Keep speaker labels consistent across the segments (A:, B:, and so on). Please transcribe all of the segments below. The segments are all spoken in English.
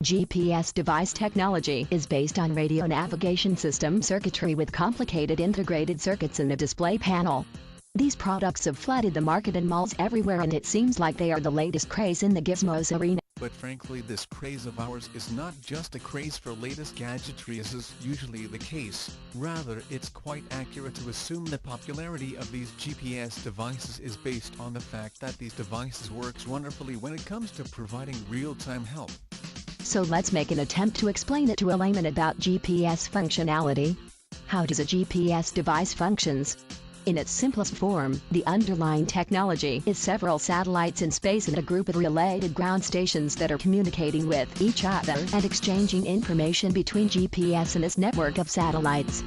A: GPS device technology is based on radio navigation system circuitry with complicated integrated circuits in a display panel. These products have flooded the market in malls everywhere, and it seems like they are the latest craze in the gizmos arena.
B: But frankly, this craze of ours is not just a craze for latest gadgetry as is usually the case. Rather, it's quite accurate to assume the popularity of these GPS devices is based on the fact that these devices works wonderfully when it comes to providing real-time help.
A: So let's make an attempt to explain it to a layman about GPS functionality. How does a GPS device functions? In its simplest form, the underlying technology is several satellites in space and a group of related ground stations that are communicating with each other and exchanging information between GPS and its network of satellites.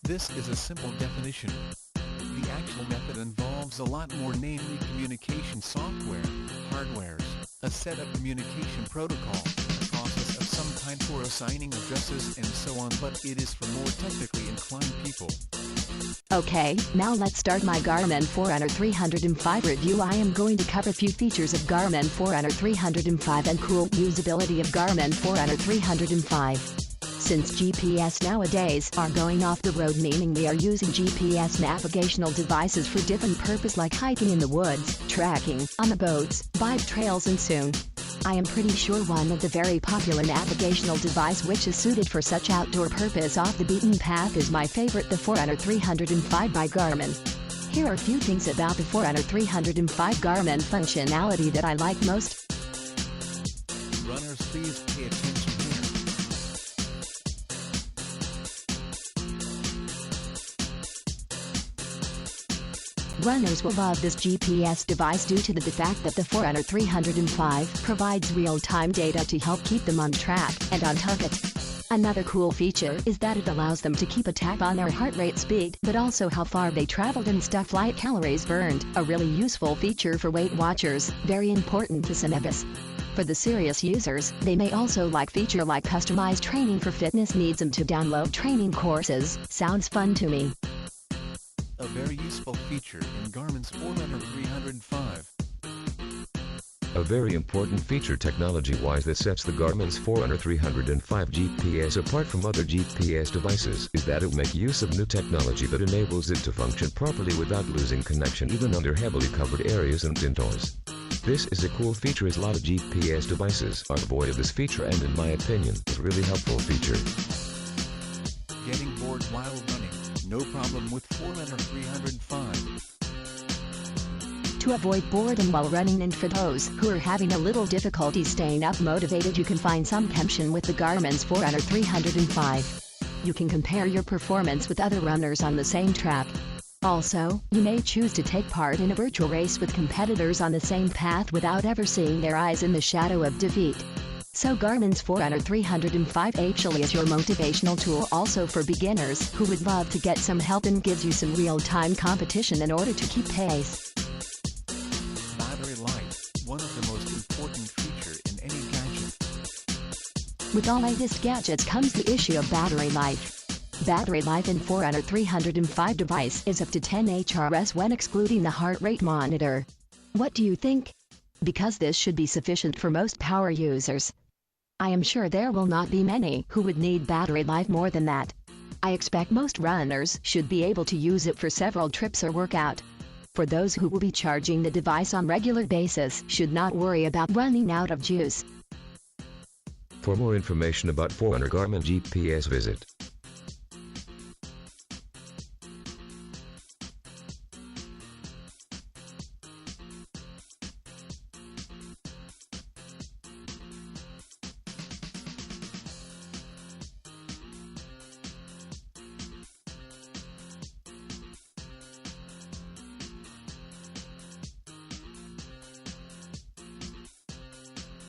B: This is a simple definition. The actual method involves a lot more, namely communication software, hardwares, a set of communication protocol, a process of some kind for assigning addresses and so on, but it is for more technically inclined people.
A: Okay, now let's start my Garmin Forerunner 305 review. I am going to cover a few features of Garmin Forerunner 305 and cool usability of Garmin Forerunner 305. Since GPS nowadays are going off the road, meaning we are using GPS navigational devices for different purpose like hiking in the woods, trekking, on the boats, bike trails, and soon, I am pretty sure one of the very popular navigational device which is suited for such outdoor purpose off the beaten path is my favorite, the Forerunner 305 by Garmin. Here are a few things about the Forerunner 305 Garmin functionality that I like most.
B: Runners, please pay attention here.
A: Runners will love this GPS device due to the fact that the Forerunner 305 provides real-time data to help keep them on track and on target. Another cool feature is that it allows them to keep a tab on their heart rate, speed, but also how far they traveled and stuff like calories burned, a really useful feature for Weight Watchers, very important to some of us. For the serious users, they may also like feature like customized training for fitness needs and to download training courses. Sounds fun to me.
B: A very useful feature in Garmin's Forerunner 305.
C: A very important feature technology-wise that sets the Garmin's Forerunner 305 GPS apart from other GPS devices is that it makes use of new technology that enables it to function properly without losing connection even under heavily covered areas and indoors. This is a cool feature as a lot of GPS devices are devoid of this feature, and in my opinion, is a really helpful feature.
B: Getting bored while running? No problem with Forerunner 305.
A: To avoid boredom while running, and for those who are having a little difficulty staying up motivated, you can find some connection with the Garmin's Forerunner 305. You can compare your performance with other runners on the same track. Also, you may choose to take part in a virtual race with competitors on the same path without ever seeing their eyes in the shadow of defeat. So Garmin's Forerunner 305 actually is your motivational tool also for beginners who would love to get some help, and gives you some real-time competition in order to keep pace.
B: Battery life, one of the most important feature in any gadget.
A: With all latest gadgets comes the issue of battery life. Battery life in Forerunner 305 device is up to 10 HRS when excluding the heart rate monitor. What do you think? Because this should be sufficient for most power users. I am sure there will not be many who would need battery life more than that. I expect most runners should be able to use it for several trips or workout. For those who will be charging the device on regular basis should not worry about running out of juice.
C: For more information about Forerunner Garmin GPS, visit